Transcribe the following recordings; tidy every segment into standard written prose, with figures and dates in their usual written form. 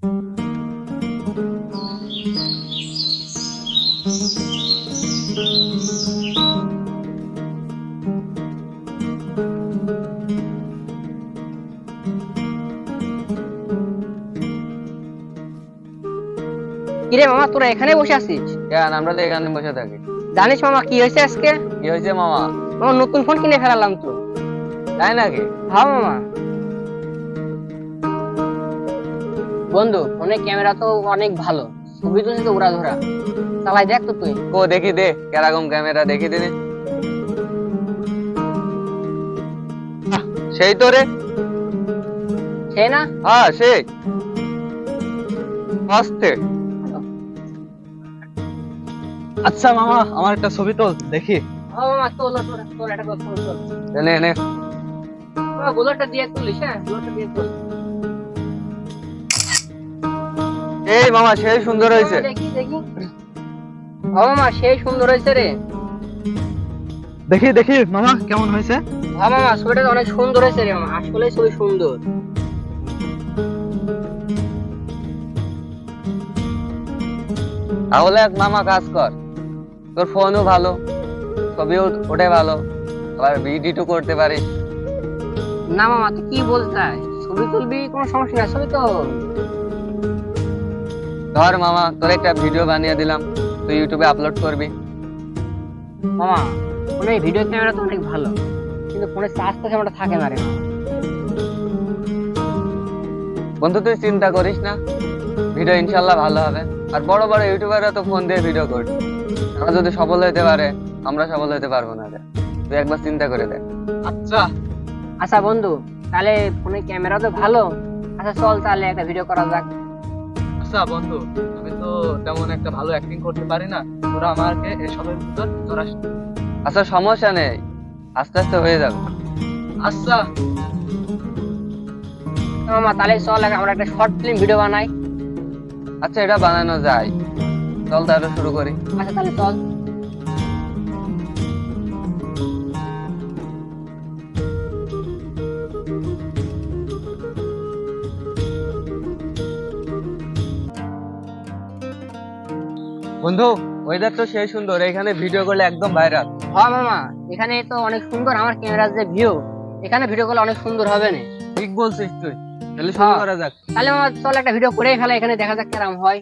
কিরে মামা, তোরা এখানে বসে আছিস কেন? আমরা তো এখানে বসে থাকি। জানিস মামা কি হয়েছে আজকে? কি হয়েছে মামা? মামা নতুন ফোন কিনে ফেলালাম তো। তাই নাকি? হ্যাঁ মামা। বন্ধু, ফোনের ক্যামেরা তো অনেক ভালো, ছবি তুলছি তো উড়া ধরা। চালাই দেখ তো তুই। ও দেখি দে, কেরকম ক্যামেরা দেখি দিনে। সেই তো রে। সে না? হ্যাঁ সেই। আস্তে। আচ্ছা মামা, আমার একটা ছবি তোল দেখি। হ্যাঁ মামা, তোল তোল তোল, এটা কর, তোল তোল। নে নে। মামা গোলাটা দিয়ে তুলিস, হ্যাঁ গোলাটা দিয়ে তুল। এই মামা সেই সুন্দর হয়েছে। দেখি দেখি। হ্যাঁ মামা সেই সুন্দর হয়েছে রে। দেখি দেখি মামা কেমন হয়েছে। হ্যাঁ মামা, ছবিটা তো অনেক সুন্দর হয়েছে রে মামা, আসলে ছবি সুন্দর। তাহলে এক মামা কাজ কর, তোর ফোনও ভালো, ছবিও ওঠে ভালো, আবার ভিডিও করতে পারিস। না মামা, তুই কি বলতে? ছবি তুলবি, কোনো সমস্যা না, ছবি তো। ধর মামা, তোর একটা ভিডিও বানিয়ে দিলাম, তুই ইউটিউবে আপলোড করবি। মামা ফোনের ভিডিও ক্যামেরা তো অনেক ভালো, কিন্তু ফোনের চার্জ তো সেটা থাকে না রে মামা। বন্ধু তুই চিন্তা করিস না, ভিডিও ইনশাল্লাহ ভালো হবে। আর বড় বড় ইউটিউবাররা তো ফোন দিয়ে ভিডিও করছে, তারা যদি সফল হইতে পারে, আমরা সফল হইতে পারবো না রে। তুই একবার চিন্তা করে দেখ। আচ্ছা আচ্ছা বন্ধু, তাহলে ফোনের ক্যামেরা তো ভালো। আচ্ছা চল তাহলে একটা ভিডিও করা যাক। আচ্ছা বন্ধু, আমি তো তেমন একটা ভালো অ্যাক্টিং করতে পারি না, তোরা আমাকে এসবের ভিতর তোরা। আচ্ছা সমস্যা নেই, আস্তে আস্তে হয়ে যাবে। আচ্ছা মামা তাহলে চল আমরা একটা শর্ট ফিল্ম ভিডিও বানাই। আচ্ছা এটা বানানো যায়, চল তাহলে শুরু করি। আচ্ছা তাহলে চল। বন্ধু ওয়েদার তো সেই সুন্দর, এখানে ভিডিও করলে একদম ভাইরাল। হ্যাঁ মামা, এখানে তো অনেক সুন্দর, আমার ক্যামেরার যে ভিউ, এখানে ভিডিও করলে অনেক সুন্দর হবে না? ঠিক বলছিস তুই, তাহলে শুরু হ্যাঁ। করা যাক। তাহলে মামা চল একটা ভিডিও করেই ফেলা, এখানে দেখা যাক কেরম হয়।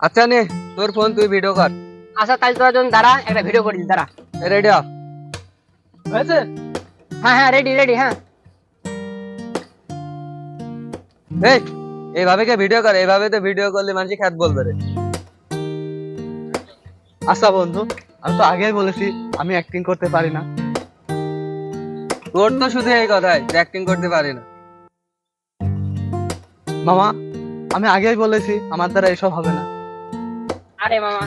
আচ্ছা নে তোর ফোন, তুই ভিডিও কর। আচ্ছা তাহলে তোরা যখন দাঁড়া, একটা ভিডিও করিস, দাঁড়া। রেডি হ। হয়েছে। হ্যাঁ হ্যাঁ রেডি রেডি, হ্যাঁ। এই এইভাবে কে ভিডিও করে? এইভাবে তো ভিডিও করলে মানুষ খ্যাত বলবে রে। আচ্ছা বন্ধু, আমি তো আগেই বলেছি আমি অ্যাক্টিং করতে পারি না। তোর তো শুধু এই কথাই অ্যাক্টিং করতে পারি না। মামা আমি আগেই বলেছি আমার দ্বারা এসব হবে না। আরে মামা,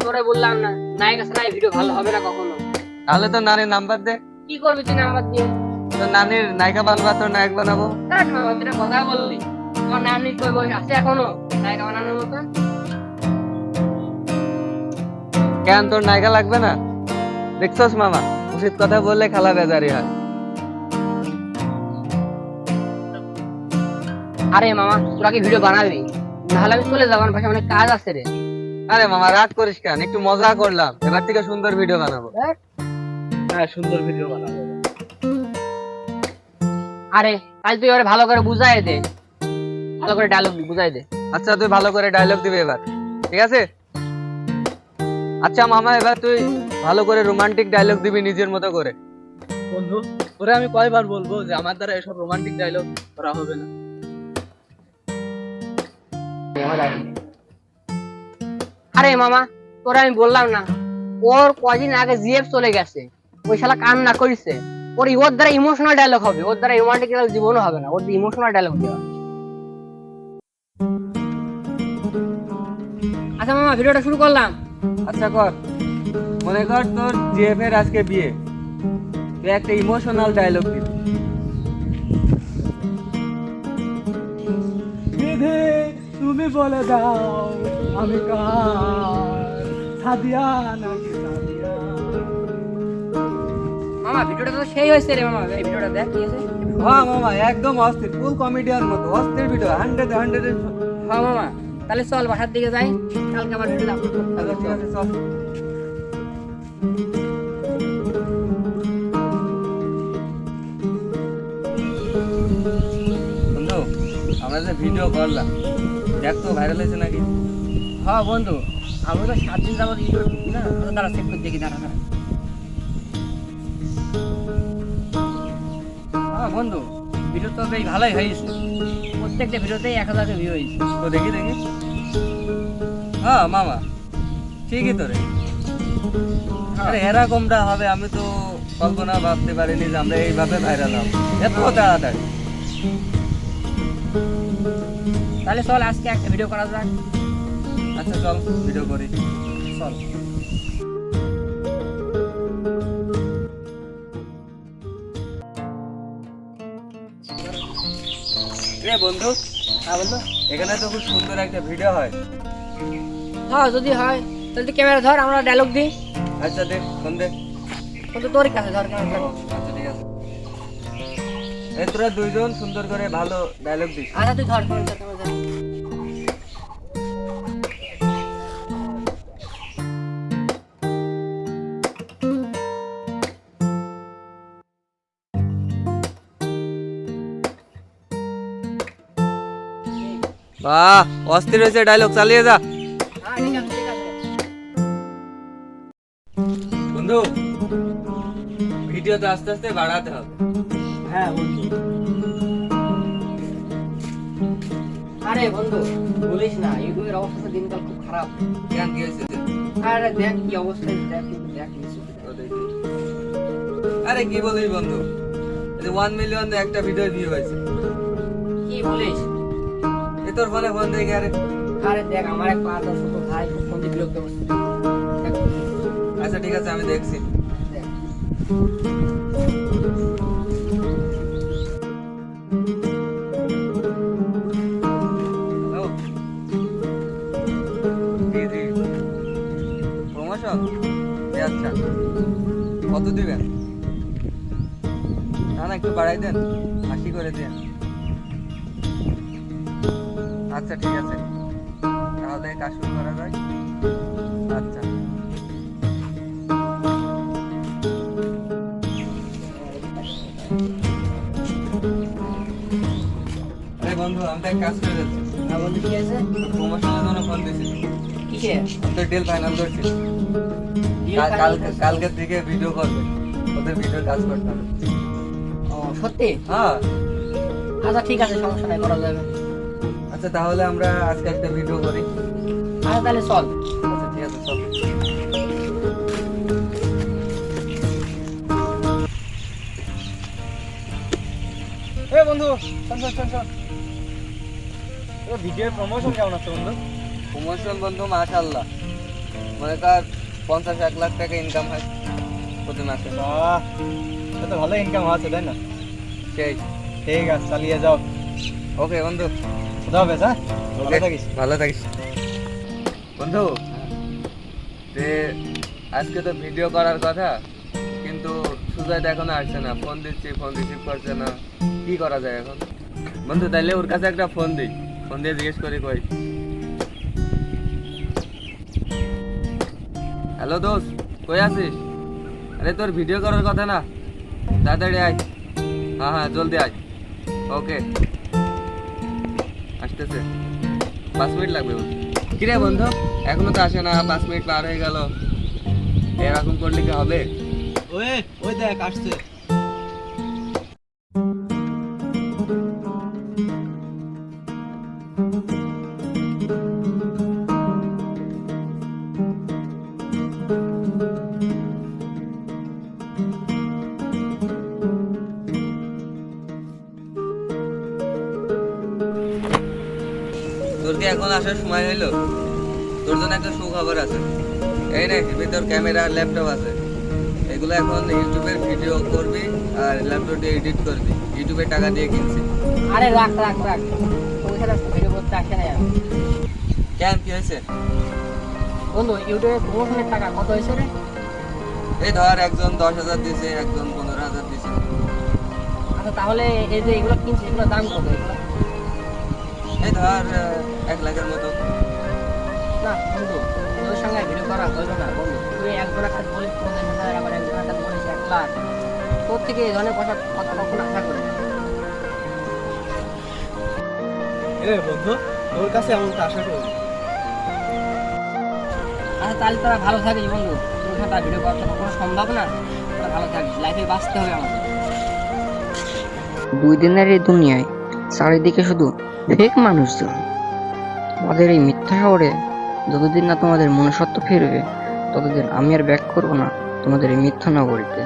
তোরে বললাম না, নায়ক আছে নাই, ভিডিও ভালো হবে না কখনো। তাহলে তো নানির নাম্বার দে, কি করবি তুই নাম্বার দিয়ে? তোর নানির নায়িকা বানবা, তোর নায়ক বানাবো। কাট মামা, তুই একটা কথা বললি, আমার নানি কই বই আছে এখনো নায়িকা বানানোর মতন? কেন তোর নায়িকা লাগবে না? দেখছস মামা, উচিত কথা বললে খেলা বেজারি হয়। আরে মামা, তোরা কি ভিডিও বানাবি? নাহলে আমি চলে যাবো, আমার পাশে অনেক কাজ আছে রে। আরে মামা রাগ করিস কেন, একটু মজা করলাম, এবার থেকে সুন্দর ভিডিও বানাবো। হ্যাঁ সুন্দর ভিডিও বানাবো। আরে তাহলে তুই এবারে ভালো করে বুঝাই দে, ভালো করে ডায়লগ বুঝাই দে। আচ্ছা তুই ভালো করে ডায়লগ দিবি এবার, ঠিক আছে? আচ্ছা মামা এবার তুই ভালো করে রোমান্টিক ডায়লগ দিবি নিজের মতো করে। বন্ধু তোরে আমি কয়বার বলবো যে আমার দ্বারা এসব রোমান্টিক ডায়লগ করা হবে না। আরে মামা, তোরা আমি বললাম না, ওর কদিন আগে জিএফ চলে গেছে, ওই শালা কান্না করেছে। ওর দ্বারা ইমোশনাল ডায়লগ হবে, ওর দ্বারা রোমান্টিক ডায়লগ জীবনও হবে না, ওর ইমোশনাল ডায়লগ দেওয়া। আচ্ছা মামা, ভিডিওটা শুরু করলাম। আচ্ছা কর, মনে কর তোর জিএফ এর আজকে বিয়ে, তুই একটা ইমোশনাল ডায়লগ দিবি। বিধি তুমি বলে দাও আমি কার, সাদিয়া নাকি সাদিয়া। মামা ভিডিওটা তো সেই হয়েছে রে মামা, এই ভিডিওটা দেখ কি আছে। হ্যাঁ মামা একদম অস্থির, ফুল কমেডিয়ার মতো অস্থির ভিডিও, 100 হ্যাঁ মামা, তাহলে চল বাসার দিকে যাই, কালকে আবার ভিডিও আপলোড করতে হবে। ঠিক আছে চল। বন্ধু আমরা যে ভিডিও করলাম দেখ তো ভাইরাল হয়েছে নাকি? হ্যাঁ বন্ধু, আমি তো 7 দিন যাবত ইউটিউব ঢুকি না, তো তারা চেক করে দেখি, দাঁড়া। হ্যাঁ বন্ধু, ভিডিও তো বেশ ভালোই হয়েছে, প্রত্যেকটা ভিডিওতেই 1000 ভিউ হয়েছে। তো দেখি দেখি। হ্যাঁ মামা ঠিকই তো রে। আরে এরকমটা হবে আমি তো কল্পনা ভাবতে পারিনি যে আমরা এইভাবে ভাইরাল হব এত তাড়াতাড়ি। তাহলে চল আজকে একটা ভিডিও করা যাক। আচ্ছা চল ভিডিও করি, চল। রে বন্ধু হ্যাঁ বন্ধু। এখানে তো খুব সুন্দর একটা ভিডিও হয়। হ্যাঁ যদি হয় তাহলে তুই ক্যামেরা ধর, আমরা ডায়লগ দিই। আচ্ছা দেখ ফোন দে। কিন্তু তোর কাছে ধর ক্যামেরা। আচ্ছা ঠিক আছে, এই তোরা দুইজন সুন্দর করে ভালো ডায়লগ দিস। আচ্ছা তুই ধর ক্যামেরা ধর। বাহ অস্থির হয়েছে, ডায়লগ চালিয়ে যা। হ্যাঁ ঠিক আছে, ঠিক আছে। বন্ধু ভিডিও তো আস্তে আস্তে বাড়াতে হবে। হ্যাঁ বন্ধু। আরে বন্ধু বলিস না, ইউটিউবের অবস্থা দিনকাল খুব খারাপ। কেন কি হয়েছে? আরে দেখ কি অবস্থা, দেখ কিন্তু দেখ কিছু। তো দেখি। আরে কি বলিস বন্ধু, 1 মিলিয়ন একটা ভিডিও ভিউ হয়েছে। কি বলিস? এ তোর ফোনে ফোন দেখি। আরে আরে দেখ আমার এক পাঁচ ছোট ভাই খুব ফোন দিয়ে বিরক্ত করছে। দেখ, আচ্ছা ঠিক আছে আমি দেখছি। দেখ। হ্যালো জি জি প্রমোশন? আচ্ছা কত দিবেন? না না একটু বাড়াই দেন, 80 করে দেন। আচ্ছা ঠিক আছে, তাহলে কাজ শুরু করা যায়। আচ্ছা আরে বন্ধু আমি তো এক কাজ করে যাচ্ছি, হ্যাঁ বন্ধু কি আছে? প্রমোশনের জন্য ফোন দিয়েছি। কিসে? আমি তো ডিল ফাইনাল করছি, Deal final কালকের থেকে ভিডিও করবে, ওদের ভিডিও কাজ করতে হবে। ও সত্যি? হ্যাঁ আচ্ছা ঠিক আছে, সমস্যা নাই, করা যাবে। আচ্ছা তাহলে আমরা আজকে একটা ভিডিও করি। আচ্ছা তাহলে চল। আচ্ছা ঠিক আছে চল। এ বন্ধু শোন শোন শোন শোন, ভিডিওর প্রমোশন কেমন আছে বন্ধু? প্রমোশন বন্ধু মাশাআল্লাহ, মনে কর 50-1 লাখ টাকা ইনকাম হয় প্রতি মাসে। বাহ, এটা তো ভালো ইনকাম আছে তাই না? সেই ঠিক আছে চালিয়ে যাও। ওকে বন্ধু, খোদা হাফেজ। হ্যাঁ ভালো Okay, থাকিস। ভালো থাকিস বন্ধু। যে আজকে তো ভিডিও করার কথা, কিন্তু সুজয় তো এখনো আসছে না, ফোন দিচ্ছি ফোন রিসিভ করছে না, কি করা যায় এখন? বন্ধু তাইলে ওর কাছে একটা ফোন দিই, ফোন দিয়ে জিজ্ঞেস করি কই। হ্যালো দোস্ত, কই আছিস? আরে তোর ভিডিও করার কথা না, তাড়াতাড়ি আয়। হ্যাঁ হ্যাঁ জলদি আয়। ওকে আসতেছে, 5 মিনিট লাগবে। কিরে বন্ধু এখনো তো আসে না, 5 মিনিট পার হয়ে গেল, এরকম করলে কি হবে? ওই ওই দেখ আসছে। তোর কি এখন আসার সময় হইলো? তোর জন্য একটা সুখবর আছে। এই নে ভিতর ক্যামেরা ল্যাপটপ আছে, এগুলো এখন ইউটিউবের ভিডিও করবি আর ল্যাপটপ দিয়ে এডিট করবি, ইউটিউবে টাকা দিয়ে কিনছি। আরে রাখ রাখ রাখ, ওইখানে ভিডিও করতে আসে না। কেন কি হয়েছে? বন্ধু ইউটিউবে প্রমোশনের টাকা কত হয়েছে রে? এই ধর একজন 10,000 দিয়েছে, একজন 15,000 দিয়েছে। আচ্ছা আচ্ছা তাহলে এই যে এগুলো কিনছিস এগুলো দাম কত এগুলো? এই ধর 1 লাখের মতো। না বন্ধু, তোদের সঙ্গে ভিডিও করা হইলো না বন্ধু। তুই একজনের কাছে বলিস 50,000, আবার একজনের কাছে বলিস 1 লাখ। তোর থেকে এই ধরনের কথা কথা কখনো আশা করি না। বন্ধু, তোর কাছে এমনটা আশা করি। আচ্ছা তাহলে তোরা ভালো থাকিস বন্ধু, তোর সাথে আর ভিডিও করা তো কখনো সম্ভব না। তোরা ভালো থাকিস, লাইফে বাঁচতে হবে আমাদের। 2 দিনের এই দুনিয়ায় চারিদিকে শুধু ফেক মানুষজন। তোমাদের এই মিথ্যা শহরে যতদিন না তোমাদের মনুষ্যত্ব ফিরবে, ততদিন আমি আর ব্যাক করবো না তোমাদের এই মিথ্যা নগরীতে।